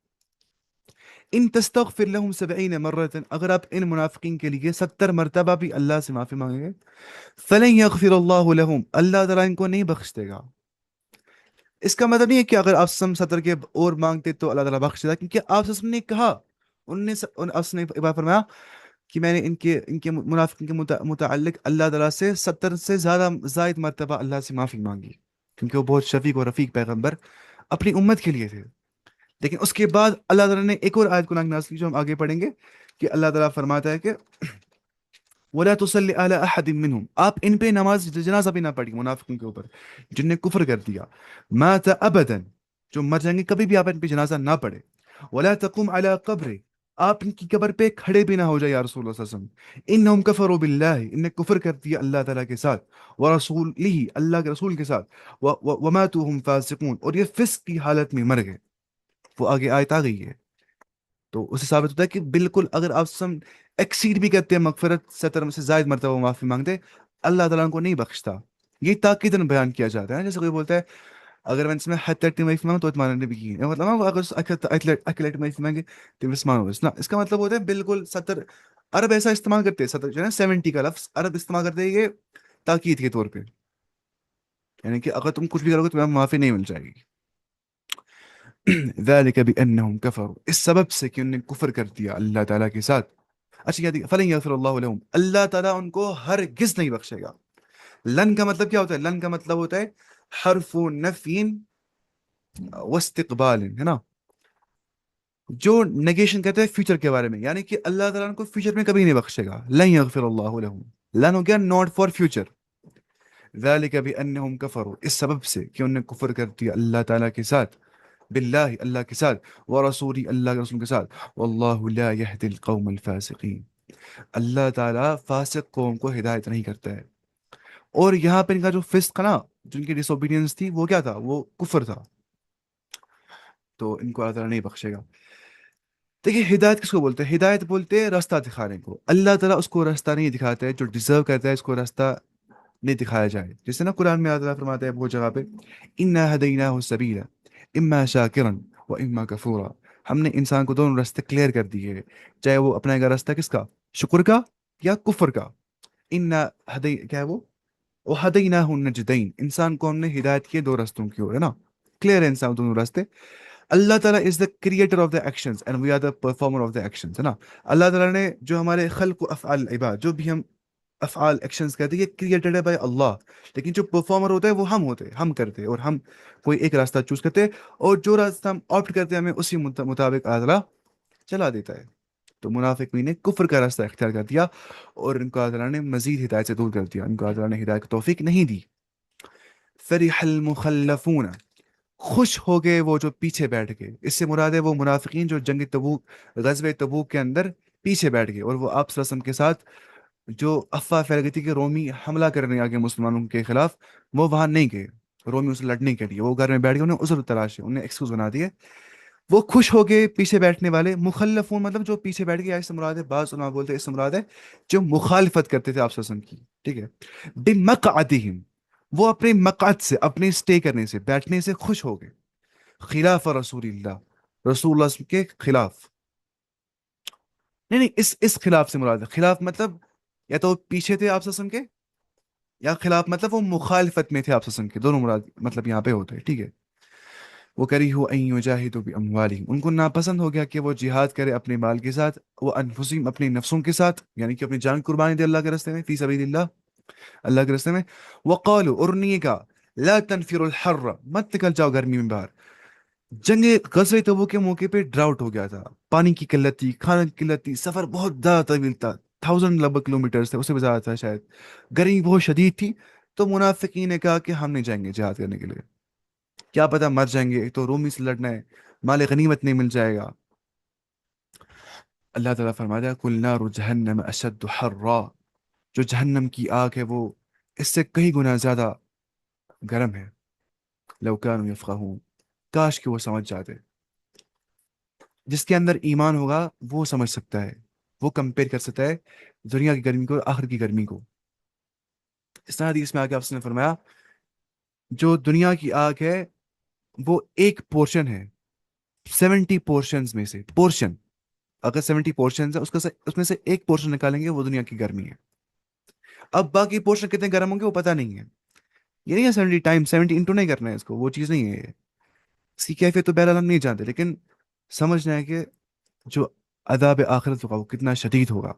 ان تستغفر لهم 70 مرة، اگر آپ ان منافقین کے لیے 70 مرتبہ بھی اللہ سے معافی مانگیں گے، فلن یغفر اللہ لهم، اللہ تعالیٰ ان کو نہیں بخش دے گا. اس کا مطلب نہیں ہے کہ اگر آپ سم 70 کے اور مانگتے تو اللہ تعالیٰ بخش دے گا، کیونکہ آپ نے کہا، آپ نے ایک بار فرمایا کہ میں نے ان کے منافقین کے متعلق اللہ تعالیٰ سے 70 سے زیادہ زائد مرتبہ اللہ سے معافی مانگی، کیونکہ وہ بہت شفیق اور رفیق پیغمبر اپنی امت کے لیے تھے. لیکن اس کے بعد اللہ تعالیٰ نے ایک اور آیت کو نازل کی جو ہم آگے پڑھیں گے، کہ اللہ تعالیٰ فرماتا ہے کہ وَلَا تُصَلِّ عَلَىٰ أَحَدٍ مِّنْهُمْ، آپ ان پہ نماز جنازہ بھی نہ پڑھی منافقوں کے اوپر جن نے کفر کر دیا، مَاتَ أَبَدًا، جو مر جائیں گے کبھی بھی آپ ان پہ جنازہ نہ پڑھے، وَلَا تَقُمْ عَلَىٰ قَبْرِ، آپ ان کی قبر پہ کھڑے بھی نہ ہو جائے یا رسول اللہ صلی اللہ علیہ وسلم، إِنَّهُمْ كَفَرُوا بِاللَّهِ، ان نے کفر کر دیا اللہ تعالیٰ کے ساتھ، وَرَسُولِهِ، اللہ کے رسول کے ساتھ، وَمَاتُوا هُمْ فَاسِقُونَ، اور یہ فسق کی حالت میں مر گئے. وہ آگے آیت آ گئی ہے. تو اس سے ثابت ہوتا ہے کہ بالکل اگر آپ سم ایکسیڈ بھی کرتے ہیں مغفرت 70 سے زائد مرتبہ معافی مانگتے، اللہ تعالیٰ ان کو نہیں بخشتا. یہ تاکیدن بیان کیا جاتا ہے، جیسے کوئی بولتا ہے اگر میں اس میں حتی معافی مانگوں تو اتمانا نبی کی مطلب اگر اکلٹ معافی مانگے تو اسمان ہو اس کا مطلب ہوتا ہے بالکل 70. عرب ایسا استعمال کرتے ہیں 70 جو ہے نا 70 کا لفظ عرب استعمال کرتے ہیں یہ تاکید کے طور پہ، یعنی کہ اگر تم کچھ بھی کرو گے تو تمہیں معافی نہیں مل جائے گی. ذلك بأنهم كفروا، اس سبب سے کہ انہوں نے کفر کر دیا اللہ تعالیٰ کے ساتھ. اچھا کیا فلن یغفر اللہ لهم، اللہ تعالیٰ ان کو ہرگز نہیں بخشے گا. لن کا مطلب کیا ہوتا ہے؟ لن کا مطلب ہوتا ہے حرف نفی واستقبال، ہے نا، جو نیگیشن کہتے ہیں فیوچر کے بارے میں، یعنی کہ اللہ تعالیٰ ان کو فیوچر میں کبھی نہیں بخشے گا. لن یغفر اللہ لهم، لن ہو گیا ناٹ فار فیوچر. ذلك بأنهم كفروا، اس سبب سے کہ انہوں نے کفر کر دیا اللہ تعالیٰ کے ساتھ، باللہ اللہ کے ساتھ، ورسولی اللہ کے رسول کے ساتھ، واللہ لا يهدي القوم الفاسقین، اللہ تعالیٰ فاسق قوم کو ہدایت نہیں کرتا ہے. اور یہاں پہ ان کا جو فسق نا، جن کی ڈس اوبیڈینس تھی، وہ کیا تھا؟ وہ کفر تھا. تو ان کو اللہ تعالیٰ نہیں بخشے گا. دیکھیے ہدایت کس کو بولتے ہیں؟ ہدایت بولتے ہیں راستہ دکھانے کو. اللہ تعالیٰ اس کو راستہ نہیں دکھاتا ہے جو ڈیزرو کرتا ہے اس کو راستہ نہیں دکھایا جائے. جیسے نا قرآن میں اللہ فرماتا ہے بہت جگہ پہ انا ہدیناہ السبیل اما شاکرا و اما کفورا، ہم نے انسان کو دونوں راستے کلیئر کر دیے، چاہے وہ اپنائے گا راستہ کس کا؟ شکر کا یا کفر کا. انا ہدی کیا ہے وہ ہدیناہ النجدین، انسان کو ہم نے ہدایت کیے دو راستوں کی اور، ہے نا، کلیئر ہے انسان دونوں راستے. اللہ تعالیٰ is the creator of the actions and we are the performer of the actions, ہے نا. اللہ تعالیٰ نے جو ہمارے خلق و افعال العباد، جو بھی ہم افعال ایکشنز کہتے ہیں، یہ کریٹڈ ہے بائی اللہ، لیکن جو پرفارمر ہوتا ہے وہ ہم ہوتے ہیں، ہم کرتے ہیں، اور ہم کوئی ایک راستہ چوز کرتے ہیں، اور جو راستہ ہم آپٹ کرتے ہیں ہمیں اسی مطابق اللہ تعالیٰ چلا دیتا ہے. تو منافقین نے کفر کا راستہ اختیار کر دیا اور ان کو اللہ تعالیٰ نے مزید ہدایت سے دور کر دیا، ان کو اللہ تعالیٰ نے ہدایت کی توفیق نہیں دی. فرح المخلفون، خوش ہو گئے وہ جو پیچھے بیٹھ گئے. اس سے مراد ہے وہ منافقین جو جنگ تبوک، غزوہ تبوک کے اندر پیچھے بیٹھ گئے، اور وہ آپ صلی اللہ علیہ وسلم کے ساتھ جو افواہ پھیل گئی تھی کہ رومی حملہ کرنے آگے مسلمانوں کے خلاف، وہ وہاں نہیں گئے رومی سے لڑنے کے لیے، وہ گھر میں بیٹھ گئے، انہیں عذر تلاشے، انہیں ایکسکیوز بنا دیے. وہ خوش ہو گئے پیچھے بیٹھنے والے. مخلفون مطلب جو پیچھے بیٹھ گئے، اس سے مراد ہے، بعض علماء بولتے ہیں اس سے مراد ہے جو مخالفت کرتے تھے آپ صلی اللہ علیہ وسلم کی. ٹھیک ہے، بمقعدہم، وہ اپنے مقعد سے، اپنے سٹے کرنے سے، بیٹھنے سے خوش ہو گئے. خلاف رسول اللہ، رسول اللہ صلی اللہ علیہ وسلم کے خلاف. نہیں اس خلاف سے مراد ہے، خلاف مطلب یا تو پیچھے تھے آپ صلی اللہ علیہ وسلم کے، یا خلاف مطلب وہ مخالفت میں تھے آپ وسلم کے، دونوں مراد مطلب یہاں پہ ہوتے ہیں، ٹھیک ہے. وہ کری ہو این یجاہدوا باموالہم، ان کو ناپسند ہو گیا کہ وہ جہاد کرے اپنے مال کے ساتھ، وہ انفسہم اپنے نفسوں کے ساتھ، یعنی کہ اپنی جان قربانی دے اللہ کے راستے میں، فی سبیل اللہ، اللہ کے راستے میں. وقالوا، اور انہوں نے یہ کہا، لا تنفروا الحر، مت نکل جاؤ گرمی میں باہر. جنگ غزوہ تبوک کے موقع پہ ڈراؤٹ ہو گیا تھا، پانی کی قلت تھی، کھانا کی قلت تھی، سفر بہت زیادہ طویل تھا، 1000 لگ بھگ کلو میٹر تھے، اس سے بھی زیادہ تھا شاید. گرمی بہت شدید تھی. تو منافقین نے کہا کہ ہم نہیں جائیں گے جہاد کرنے کے لیے، کیا پتہ مر جائیں گے، ایک تو رومی سے لڑنا ہے، مال غنیمت نہیں مل جائے گا. اللہ تعالیٰ فرماتا ہے کل نار جہنم اشد حرا، جو جہنم کی آگ ہے وہ اس سے کئی گنا زیادہ گرم ہے. لو کانوا یفقہون، کاش کہ وہ سمجھ جاتے. جس کے اندر ایمان ہوگا وہ سمجھ سکتا ہے، وہ کمپیئر کر سکتا ہے دنیا کی گرمی کو آخر کی گرمی کو. اس طرح حدیث میں آگے آپ نے فرمایا جو دنیا کی آگ ہے وہ ایک پورشن ہے 70 پورشنز میں سے. پورشن اگر 70 پورشنز ہے، اس میں سے ایک پورشن نکالیں گے وہ دنیا کی گرمی ہے. اب باقی پورشن کتنے گرم ہوں گے وہ پتہ نہیں ہے. یہ نہیں ہے 70 ٹائم 70 انٹو نہیں کرنا ہے اس کو، وہ چیز نہیں ہے یہ. اس کی کیفیت تو بہرحال ہم نہیں جانتے، لیکن سمجھنا ہے کہ جو عذاب آخرت ہوگا وہ کتنا شدید ہوگا.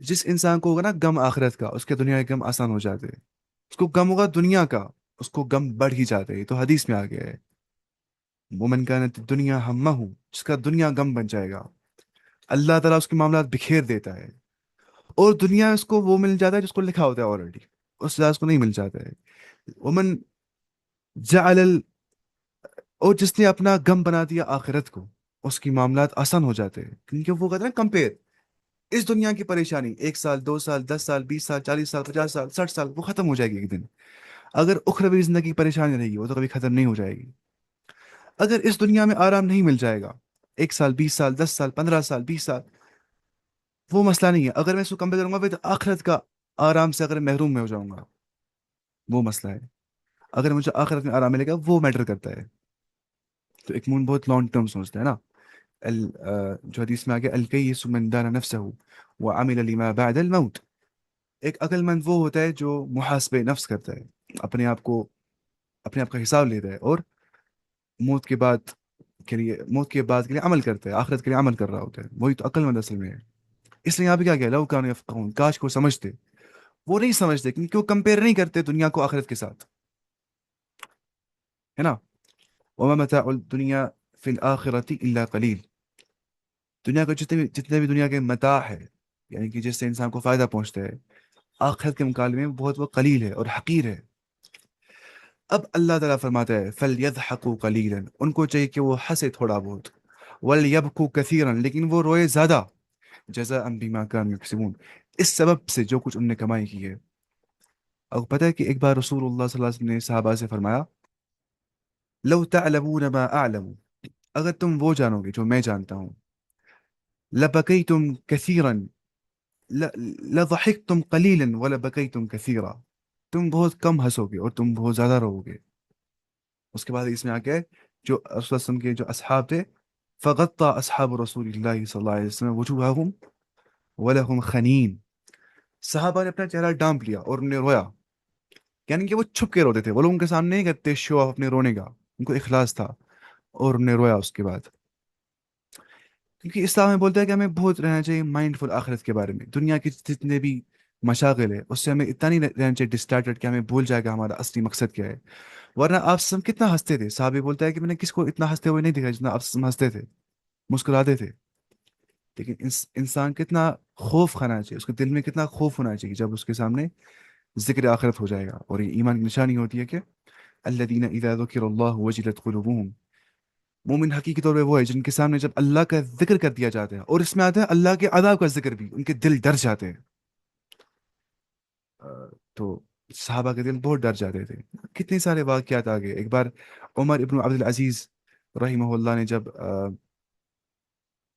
جس انسان کو ہوگا نا غم آخرت کا، اس کے دنیا کے غم آسان ہو جاتے ہیں. اس کو غم ہوگا دنیا کا، اس کو غم بڑھ ہی جاتے ہیں. یہ تو حدیث میں آ گیا ہے، ومن کانت الدنیا ہمہ، جس کا دنیا غم بن جائے گا اللہ تعالیٰ اس کے معاملات بکھیر دیتا ہے. اور دنیا اس کو وہ مل جاتا ہے جس کو لکھا ہوتا ہے آلریڈی، اس سے زیادہ اس کو نہیں مل جاتا ہے. ومن جعل اور جس نے اپنا غم بنا دیا آخرت کو، اس کی معاملات آسان ہو جاتے ہیں. کیونکہ وہ کہتے ہیں نا کمپیئر، اس دنیا کی پریشانی 1 سال 2 سال 10 سال 20 سال 40 سال 50 سال 60 سال وہ ختم ہو جائے گی ایک دن. اگر اخروی زندگی کی پریشانی رہے گی وہ تو کبھی ختم نہیں ہو جائے گی. اگر اس دنیا میں آرام نہیں مل جائے گا 1 سال 20 سال 10 سال 15 سال 20 سال، وہ مسئلہ نہیں ہے. اگر میں اس کو کمپیئر کروں گا پھر آخرت کا آرام سے اگر محروم میں ہو جاؤں گا وہ مسئلہ ہے. اگر مجھے آخرت میں آرام ملے گا وہ میٹر کرتا ہے. تو ایک مون بہت لانگ ٹرم سوچتا ہے نا. جو حدیث میں آگے الکیس من دان نفسہ وعمل لما بعد الموت، ایک عقل مند وہ ہوتا ہے جو محاسبہ نفس کرتا ہے، اپنے آپ کا حساب لیتا ہے، اور موت کے بعد موت کے بعد کے لیے عمل کرتا ہے، آخرت کے لیے عمل کر رہا ہوتا ہے. وہی تو عقل مند اصل میں ہے. اس لیے یہاں پہ کیا کیا لو کانوا یفقہون، کاش کو سمجھتے. وہ نہیں سمجھتے کیونکہ وہ کمپیئر نہیں کرتے دنیا کو آخرت کے ساتھ، ہے نا. وما متاع الدنیا فی الآخرۃ الا قلیل، دنیا کو جتنے بھی دنیا کے متاع ہے، یعنی کہ جس سے انسان کو فائدہ پہنچتا ہے، آخرت کے مقابلے میں بہت وہ قلیل ہے اور حقیر ہے. اب اللہ تعالیٰ فرماتا ہے فَلْيَضْحَكُوا قَلِيلًا، ان کو چاہیے کہ وہ ہنسے تھوڑا بہت، وَلْيَبْكُوا كَثِيرًا، لیکن وہ روئے زیادہ، جزاء بما كانوا يكسبون، اس سبب سے جو کچھ انہوں نے کمائی کی ہے. اور پتہ ہے کہ ایک بار رسول اللہ صلی اللہ علیہ وسلم نے صحابہ سے فرمایا لو تعلمون ما اعلم، اگر تم وہ جانو گے جو میں جانتا ہوں، لبکیتم کثیرا لضحکتم قلیلا ولبکیتم کثیرا، تم بہت کم ہنسو گے اور تم بہت زیادہ رو گے. اس کے بعد اس میں آ کے جو رسول اللہ صلی اللہ علیہ وسلم کے جو اصحاب تھے، فغطى اصحاب رسول اللہ صلی اللہ علیہ وسلم وجوہہم ولہم خنین، صحابہ نے اپنا چہرہ ڈانپ لیا اور انہوں نے رویا. یعنی کہ وہ چھپ کے روتے تھے، وہ لوگوں کے سامنے نہیں کرتے شو آف اپنے رونے کا، ان کو اخلاص تھا، اور انہوں نے رویا اس کے بعد. کیونکہ اسلام میں بولتا ہے کہ ہمیں بہت رہنا چاہیے مائنڈ فل آخرت کے بارے میں. دنیا کے جتنے بھی مشاغل ہے اس سے ہمیں اتنا نہیں رہنا چاہیے ڈسٹارٹڈ کہ ہمیں بھول جائے گا ہمارا اصلی مقصد کیا ہے. ورنہ آپ سب کتنا ہنستے تھے، صحابی بولتا ہے کہ میں نے کس کو اتنا ہنستے ہوئے نہیں دیکھا جتنا آپ سب ہنستے تھے، مسکراتے تھے. لیکن انسان کتنا خوف کھانا چاہیے، اس کے دل میں کتنا خوف ہونا چاہیے جب اس کے سامنے ذکر آخرت ہو جائے گا. اور یہ ایمان کی نشانی ہوتی ہے کہ الذین اذا ذکر اللہ وجلت قلوبهم، مومن حقیقی طور پہ وہ ہے جن کے سامنے جب اللہ کا ذکر کر دیا جاتا ہے، اور اس میں آتا ہے اللہ کے عذاب کا ذکر بھی، ان کے دل ڈر جاتے ہیں. تو صحابہ کے دل بہت ڈر جاتے تھے. کتنے سارے واقعات آگے. ایک بار عمر ابن عبد العزیز رحمہ اللہ نے جب